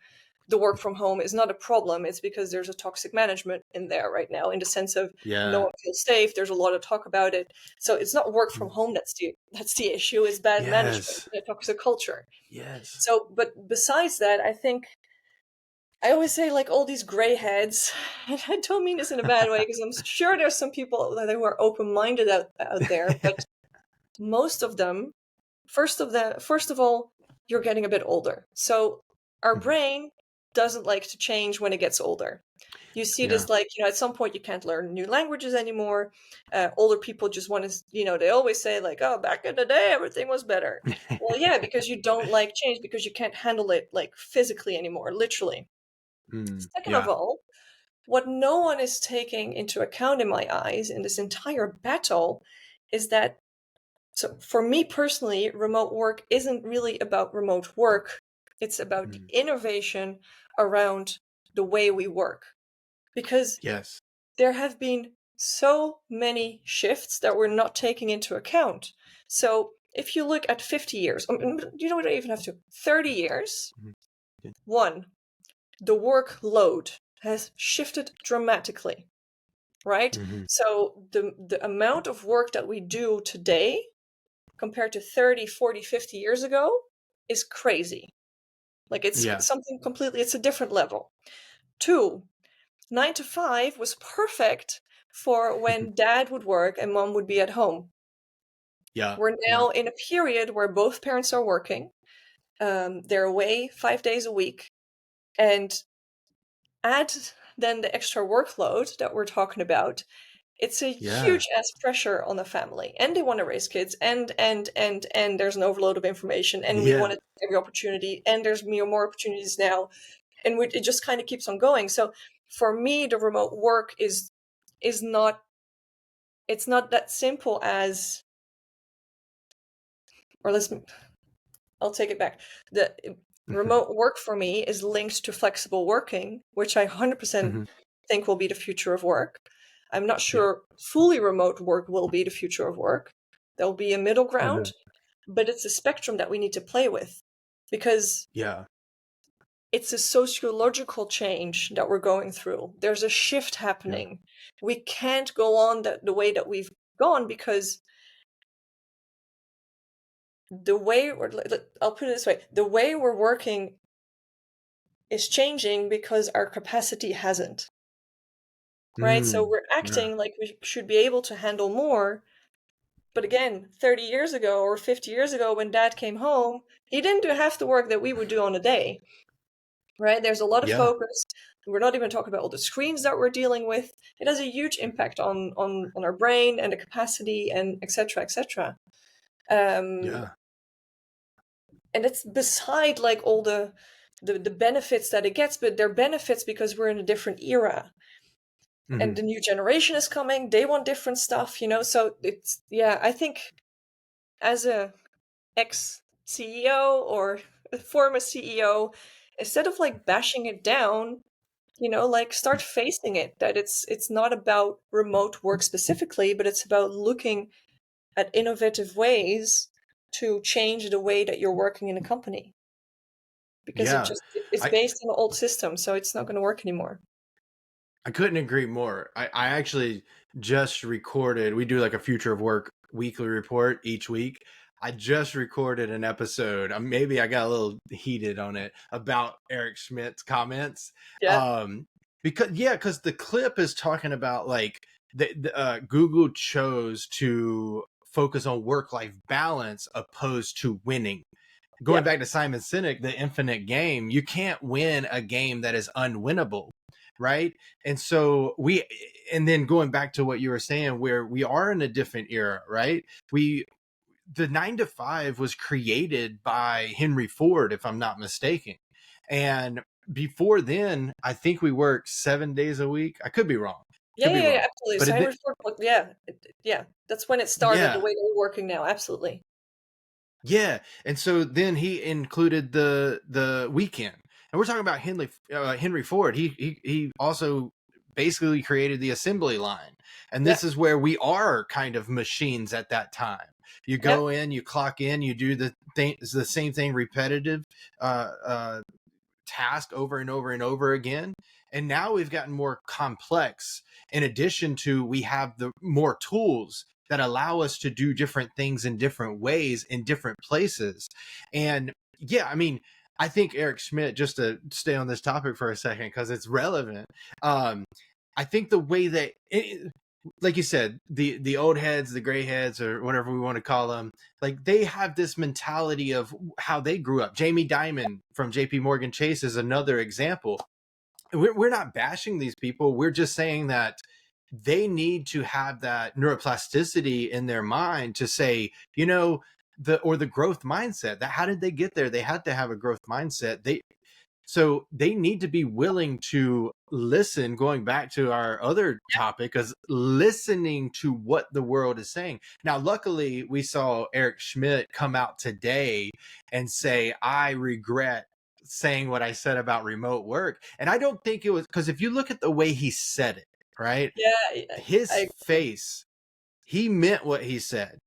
B: the work from home is not a problem. It's because there's a toxic management in there right now, in the sense of no
A: Yeah.
B: one feels safe. There's a lot of talk about it. So it's not work from home that's the issue. It's bad management,
A: Yes.
B: a toxic culture.
A: Yes.
B: So, but besides that, I think I always say, like, all these gray heads, and I don't mean this in a bad way, because I'm sure there's some people that who are open-minded out there, but most of them, first of all, you're getting a bit older. So our brain doesn't like to change when it gets older. You see
A: Yeah.
B: this, like, at some point you can't learn new languages anymore. Older people just want to, they always say, like, oh, back in the day, everything was better. Well, yeah, because you don't like change, because you can't handle it, like, physically anymore, literally. Second of
A: Yeah.
B: all, what no one is taking into account, in my eyes, in this entire battle is that, so for me personally, remote work isn't really about remote work. It's about the innovation around the way we work. Because
A: Yes.
B: there have been so many shifts that we're not taking into account. So if you look at 50 years, we don't even have to, 30 years, one, the workload has shifted dramatically, right? So the amount of work that we do today compared to 30, 40, 50 years ago is crazy. Like, it's something completely, it's a different level. Two, 9 to 5 was perfect for when dad would work and mom would be at home.
A: Yeah.
B: We're now in a period where both parents are working. They're away 5 days a week. And add then the extra workload that we're talking about. It's a huge ass pressure on the family, and they want to raise kids, and there's an overload of information, and we want to take every opportunity, and there's more opportunities now, and it just kind of keeps on going. So for me, the remote work is not, it's not that simple as, or I'll take it back. The remote work for me is linked to flexible working, which I 100% think will be the future of work. I'm not sure fully remote work will be the future of work. There'll be a middle ground, but it's a spectrum that we need to play with, because it's a sociological change that we're going through. There's a shift happening. We can't go on the way that we've gone, because the way, I'll put it this way, the way we're working is changing because our capacity hasn't. Right? So we're acting like we should be able to handle more. But again, 30 years ago or 50 years ago, when dad came home, he didn't do half the work that we would do on a day. Right? There's a lot of focus. We're not even talking about all the screens that we're dealing with. It has a huge impact on our brain and the capacity, and etc., etc. And it's beside, like, all the benefits that it gets, but they're benefits because we're in a different era. And the new generation is coming, they want different stuff, so it's, I think, as a ex-CEO or a former CEO, instead of, like, bashing it down, like, start facing it, that it's not about remote work specifically, but it's about looking at innovative ways to change the way that you're working in a company, because it's based on an old system, so it's not going to work anymore.
A: I couldn't agree more. I actually just recorded, we do like a future of work weekly report each week. I just recorded an episode. Maybe I got a little heated on it about Eric Schmidt's comments. Because the clip is talking about, like, Google chose to focus on work-life balance opposed to winning. Going back to Simon Sinek, the infinite game, you can't win a game that is unwinnable. Right. And so and then going back to what you were saying, where we are in a different era, right? The 9 to 5 was created by Henry Ford, if I'm not mistaken. And before then, I think we worked 7 days a week. I could be wrong.
B: Absolutely.
A: But
B: Simon Ford, that's when it started, the way that we're working now. Absolutely.
A: Yeah. And so then he included the weekend. And we're talking about Henry Ford. He also basically created the assembly line. And this is where we are kind of machines at that time. You
B: Yep.
A: go in, you clock in, you do the same thing, repetitive task over and over and over again. And now we've gotten more complex. In addition to, we have the more tools that allow us to do different things in different ways in different places. And yeah, I mean, I think Eric Schmidt, just to stay on this topic for a second, because it's relevant. I think the way that like you said, the old heads, the gray heads, or whatever we want to call them, like they have this mentality of how they grew up. Jamie Dimon from JP Morgan Chase is another example. We're not bashing these people. We're just saying that they need to have that neuroplasticity in their mind to say, you know, the growth mindset. That, how did they get there? They had to have a growth mindset. So they need to be willing to listen, going back to our other topic, is listening to what the world is saying. Now, luckily, we saw Eric Schmidt come out today and say, I regret saying what I said about remote work. And I don't think it was, because if you look at the way he said it, right?
B: Yeah,
A: His
B: I
A: face, he meant what he said.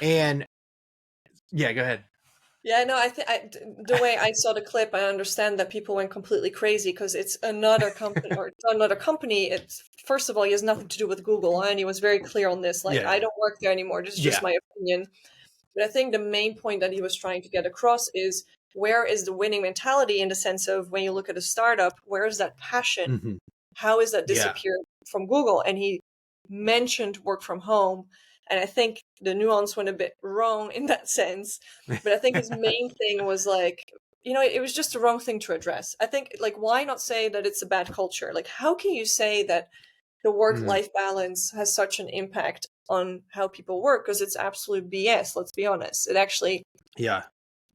A: And yeah, go ahead.
B: Yeah, no, the way I saw the clip, I understand that people went completely crazy because it's another company, or it's another company. It's, first of all, he has nothing to do with Google, and he was very clear on this. Like, I
A: Yeah.
B: don't work there anymore. This is just
A: Yeah.
B: my opinion. But I think the main point that he was trying to get across is, where is the winning mentality, in the sense of, when you look at a startup, where is that passion?
A: Mm-hmm.
B: How is that
A: Yeah.
B: disappeared from Google? And he mentioned work from home. And I think the nuance went a bit wrong in that sense. But I think his main thing was like, it was just the wrong thing to address. I think, like, why not say that it's a bad culture? Like, how can you say that the work-life balance has such an impact on how people work? Because it's absolute BS, let's be honest. It actually,
A: Yeah.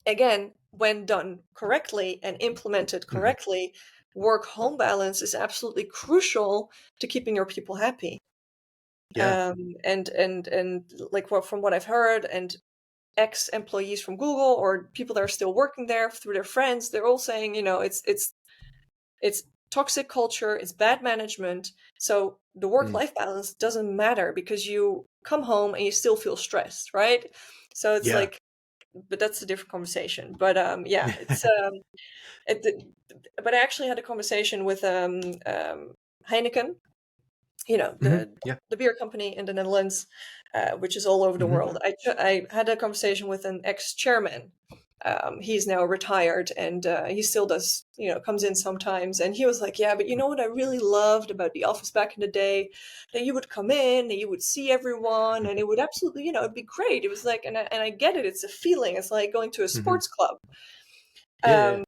B: again, when done correctly and implemented correctly, work-home balance is absolutely crucial to keeping your people happy.
A: Yeah.
B: And like, from what I've heard, and ex-employees from Google, or people that are still working there through their friends, they're all saying, it's toxic culture, it's bad management. So the work-life balance doesn't matter, because you come home and you still feel stressed, right? So it's like, but that's a different conversation. But yeah, it's but I actually had a conversation with Heineken, the beer company in the Netherlands, which is all over the world. I had a conversation with an ex-chairman. He's now retired, and he still does, comes in sometimes. And he was like, yeah, but you know what I really loved about the office back in the day? That you would come in and you would see everyone, and it would absolutely, it'd be great. It was like, and I get it. It's a feeling. It's like going to a sports club.
A: Yeah.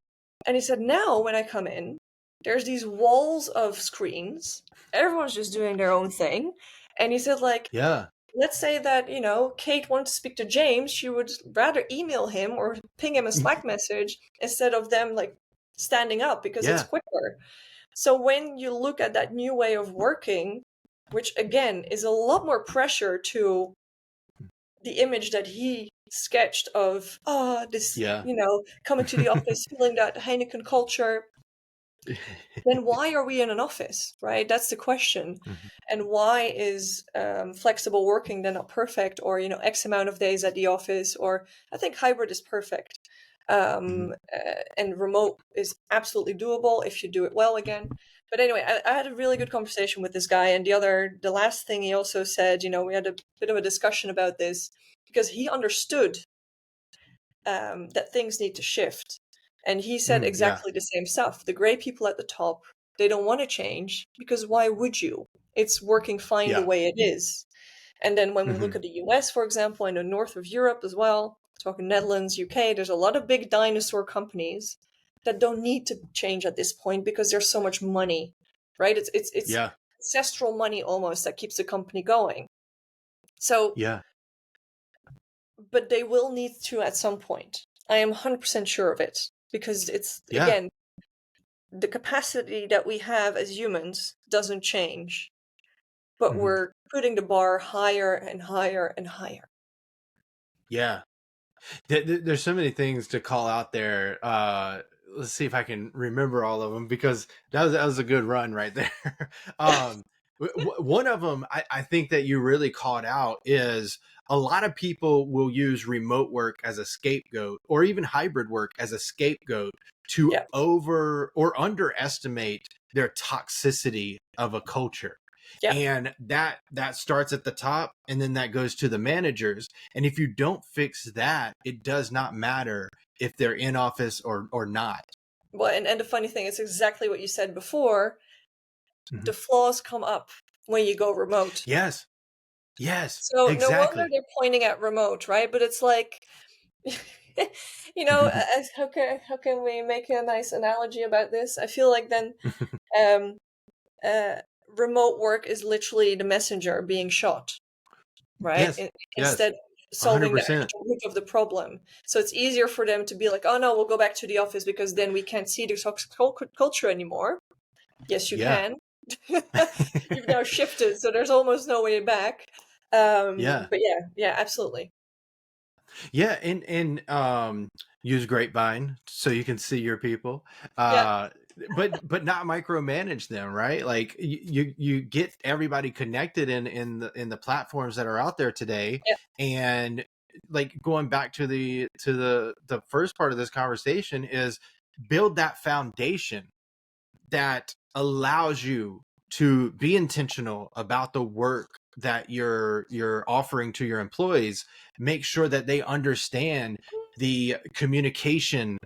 B: And he said, now when I come in, there's these walls of screens. Everyone's just doing their own thing. And he said, like,
A: Yeah.
B: let's say that, Kate wanted to speak to James. She would rather email him or ping him a Slack message instead of them, like, standing up, because it's quicker. So when you look at that new way of working, which again is a lot more pressure to the image that he sketched of this, coming to the office, feeling that Heineken culture, then why are we in an office, right? That's the question. And why is flexible working then not perfect, or X amount of days at the office? Or I think hybrid is perfect, and remote is absolutely doable if you do it well again. But anyway, I had a really good conversation with this guy. And the last thing he also said, we had a bit of a discussion about this, because he understood that things need to shift. And he said exactly the same stuff. The gray people at the top, they don't want to change, because why would you? It's working fine the way it is. And then when we look at the US, for example, and the north of Europe as well, talking Netherlands, UK, there's a lot of big dinosaur companies that don't need to change at this point, because there's so much money, right? It's ancestral money almost that keeps the company going. So, but they will need to at some point. I am 100% sure of it, because it's, again, the capacity that we have as humans doesn't change, but we're putting the bar higher and higher and higher.
A: Yeah. There's so many things to call out there. Let's see if I can remember all of them, because that was a good run right there. One of them I think that you really called out is a lot of people will use remote work as a scapegoat, or even hybrid work as a scapegoat, to
B: Yeah.
A: over or underestimate their toxicity of a culture.
B: Yeah.
A: And that starts at the top, and then that goes to the managers. And if you don't fix that, it does not matter if they're in office or not.
B: Well, and the funny thing is exactly what you said before.
A: Mhm.
B: The flaws come up when you go remote.
A: Yes. Yes,
B: So no wonder
A: exactly.
B: they're pointing at remote, right? But it's like, how can we make a nice analogy about this? I feel like then um, uh, remote work is literally the messenger being shot, right?
A: Yes, yes,
B: Instead solving the
A: 100%.
B: actual root of the problem. So it's easier for them to be like, oh no, we'll go back to the office because then we can't see the toxic culture anymore. Yes, you
A: Yeah.
B: can. You've now shifted, so there's almost no way back.
A: Yeah.
B: But yeah, absolutely.
A: Yeah, and use Grapevine so you can see your people.
B: Yeah,
A: But not micromanage them, right? Like you get everybody connected in the platforms that are out there today.
B: yeah,
A: And like going back to the first part of this conversation is build that foundation that allows you to be intentional about the work that you're offering to your employees. Make sure that they understand the communication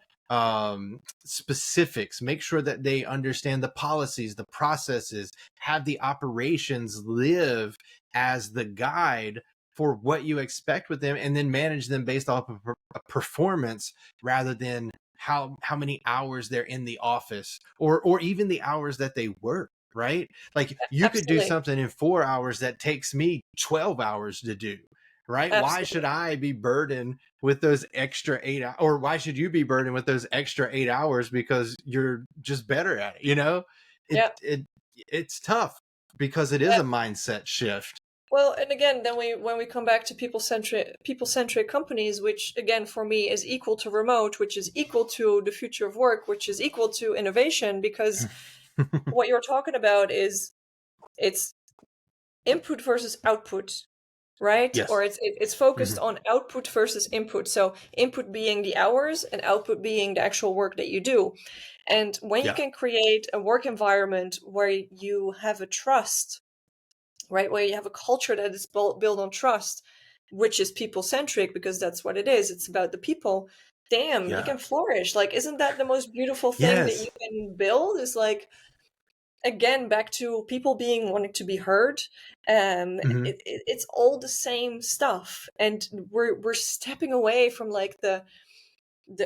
A: specifics. Make sure that they understand the policies, the processes, have the operations live as the guide for what you expect with them, and then manage them based off of a performance rather than how many hours they're in the office, or even the hours that they work, right? Like you could do
B: absolutely,
A: something in 4 hours that takes me 12 hours to do, right? Why should
B: absolutely.
A: I be burdened with those extra 8 hours, or why should you be burdened with those extra 8 hours because you're just better at it?
B: Yeah,
A: It's tough because it is
B: yeah.
A: a mindset shift.
B: Well, and again, then when we come back to people centric companies, which again for me is equal to remote, which is equal to the future of work, which is equal to innovation, because what you're talking about is it's input versus output, right? Or
A: Yes.
B: it's focused
A: Mhm.
B: on output versus input. So input being the hours and output being the actual work that you do. And when you
A: Yeah.
B: can create a work environment where you have a trust, right, where you have a culture that is built on trust, which is people centric, because that's what it is. It's about the people. Damn, you
A: Yeah.
B: can flourish. Like, isn't that the most beautiful thing that you
A: Yes.
B: can build? Is like, again, back to people being wanting to be heard.
A: Hmm.
B: It's all the same stuff, and we're stepping away from like the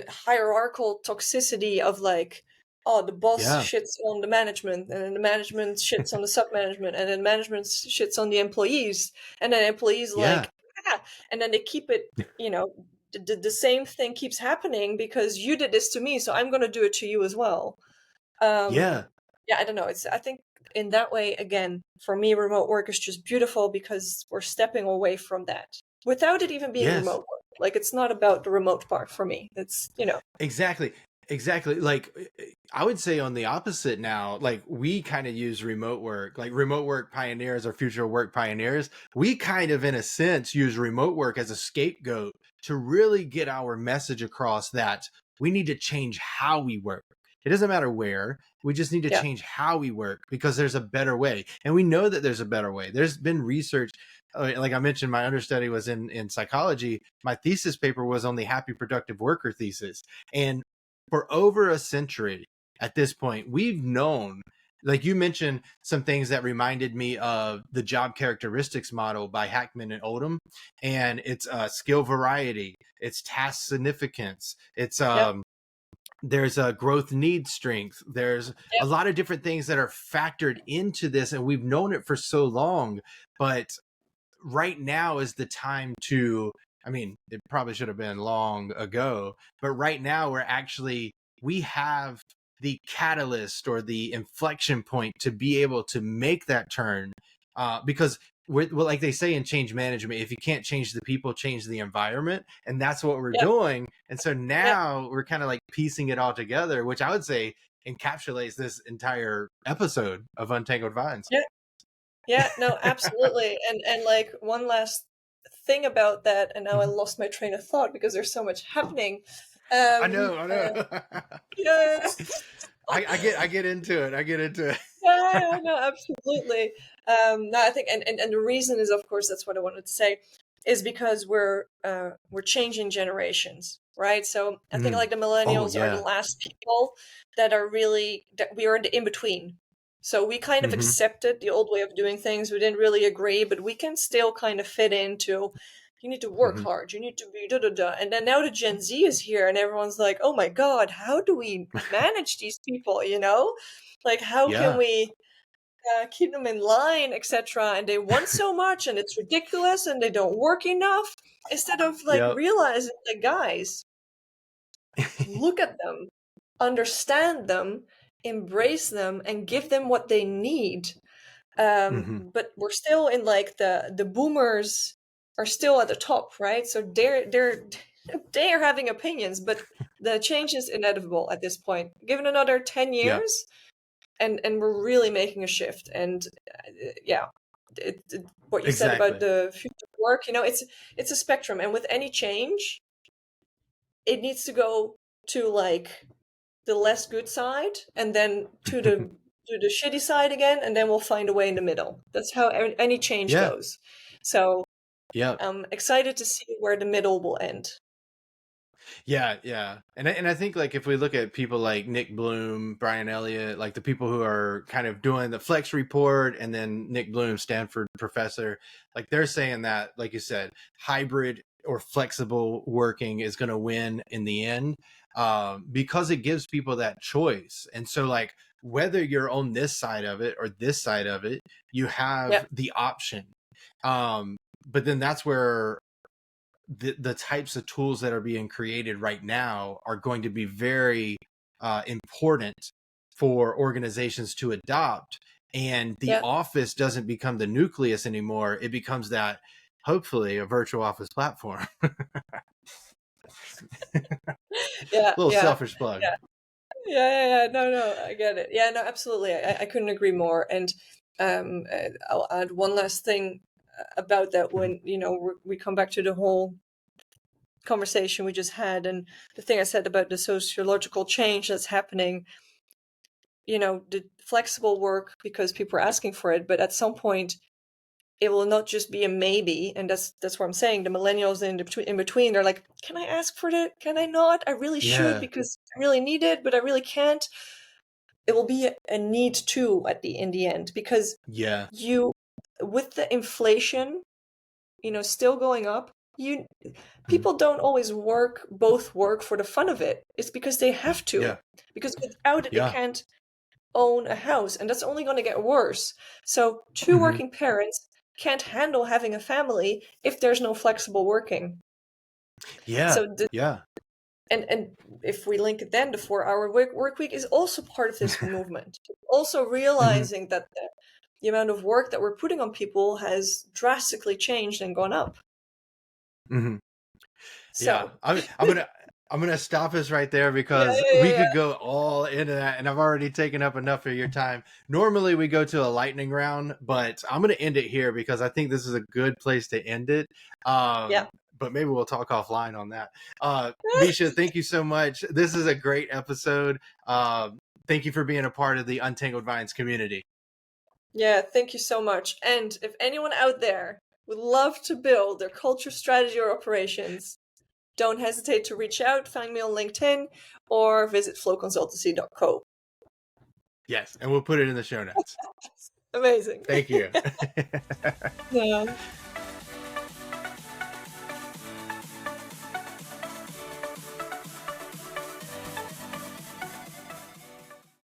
B: hierarchical toxicity of like, oh, the boss
A: Yeah.
B: shits on the management, and then the management shits on the sub management, and then management shits on the employees, and then employees
A: Yeah.
B: like, ah, and then they keep it, you know, the same thing keeps happening because you did this to me, so I'm going to do it to you as well. um
A: Yeah.
B: yeah, I don't know, it's, I think in that way, again, for me, remote work is just beautiful because we're stepping away from that without it even being
A: Yes.
B: remote work. Like, it's not about the remote part for me. It's,
A: Exactly. Exactly. Like I would say on the opposite now, like we kind of use remote work, like remote work pioneers or future work pioneers. We kind of, in a sense, use remote work as a scapegoat to really get our message across that we need to change how we work. It doesn't matter where, we just need to
B: yeah,
A: change how we work because there's a better way. And we know that there's a better way. There's been research. Like I mentioned, my understudy was in psychology. My thesis paper was on the happy, productive worker thesis. And for over a century at this point, we've known, like you mentioned, some things that reminded me of the job characteristics model by Hackman and Oldham. And it's skill variety, it's task significance, it's
B: yeah,
A: there's a growth need strength. There's
B: yeah,
A: a lot of different things that are factored into this, and we've known it for so long. But right now is the time to, I mean, it probably should have been long ago, but right now we have the catalyst or the inflection point to be able to make that turn. Because well, like they say in change management, if you can't change the people, change the environment. And that's what we're
B: yeah,
A: doing. And so
B: yeah,
A: now we're kind of like piecing it all together, which I would say encapsulates this entire episode of Untangled Vines.
B: yeah. Yeah, no, absolutely. And like one last thing about that, and now I
A: Mhm.
B: lost my train of thought because there's so much happening.
A: I know, I know.
B: Yeah,
A: I get into it. I get into it.
B: yeah, no, absolutely. No, I think, and the reason is, of course, that's what I wanted to say, is because we're changing generations, right? So I think
A: Mhm.
B: like the
A: Oh
B: millennials are the
A: yeah.
B: last people that are really that we are in the in between. So we kind of
A: Hmm.
B: accepted the old way of doing things. We didn't really agree, but we can still kind of fit into. You need to work
A: Hmm.
B: hard. You need to be da da da. And then now the Gen Z is here, and everyone's like, "Oh my God, how do we manage these people?" You know, like how can
A: Yeah.
B: we keep them in line, etc. And they want so much, and it's ridiculous, and they don't work enough. Instead of like
A: Yep.
B: realizing, like, guys, look at them, understand them, embrace them, and give them what they need.
A: Hmm.
B: But we're still in like the boomers are still at the top, right? So they're they are having opinions, but the change is inevitable at this point. Given another 10
A: Yeah.
B: years, and we're really making a shift. And yeah, what you said about
A: Exactly.
B: the future of work, it's a spectrum, and with any change, it needs to go to like the less good side, and then to the shitty side again, and then we'll find a way in the middle. That's how any change
A: Yeah.
B: goes. So
A: Yeah.
B: I'm excited to see where the middle will end.
A: Yeah, yeah. And I think like if we look at people like Nick Bloom, Brian Elliott, like the people who are kind of doing the Flex report, and then Nick Bloom, Stanford professor, like they're saying that, like you said, hybrid or flexible working is going to win in the end, because it gives people that choice. And so like whether you're on this side of it or this side of it, you
B: Yeah,
A: have the option. But then that's where the types of tools that are being created right now are going to be very important for organizations to adopt. And the
B: yeah,
A: office doesn't become the nucleus anymore. It becomes that, hopefully, a virtual office platform.
B: yeah,
A: Little
B: yeah,
A: selfish plug.
B: yeah. Yeah. No, no, I get it. Yeah, no, absolutely. I couldn't agree more. And I'll add one last thing about that.
A: Mhm.
B: When we come back to the whole conversation we just had, and the thing I said about the sociological change that's happening. The flexible work because people are asking for it, but at some point it will not just be a maybe. And that's what I'm saying. The millennials in between, they're like, can I ask for it? Can I not? I really should
A: Yeah.
B: because I really need it, but I really can't. It will be a need too in the end, because
A: Yeah.
B: you with the inflation, still going up, you
A: Mhm.
B: people don't always work for the fun of it. It's because they have to,
A: Yeah.
B: because without it they
A: Yeah.
B: can't own a house, and that's only going to get worse. So two
A: Hmm.
B: working parents can't handle having a family if there's no flexible working.
A: Yeah.
B: So
A: Yeah.
B: and if we link it, then the 4-hour work week is also part of this movement. Also
A: Hmm.
B: realizing that the amount of work that we're putting on people has drastically changed and gone up.
A: Hmm. Yeah,
B: So
A: I'm gonna stop us right there
B: yeah,
A: because
B: yeah,
A: we
B: yeah,
A: could go all into that, and I've already taken up enough of your time. Normally we go to a lightning round, but I'm gonna end it here because I think this is a good place to end it.
B: yeah.
A: But maybe we'll talk offline on that. Mischa, thank you so much. This is a great episode. Thank you for being a part of the Untangled Vines community.
B: Yeah, thank you so much. And if anyone out there would love to build their culture, strategy, or operations, don't hesitate to reach out, find me on LinkedIn, or visit flowconsultancy.co.
A: Yes, and we'll put it in the show notes.
B: Amazing.
A: Thank you.
B: Yeah.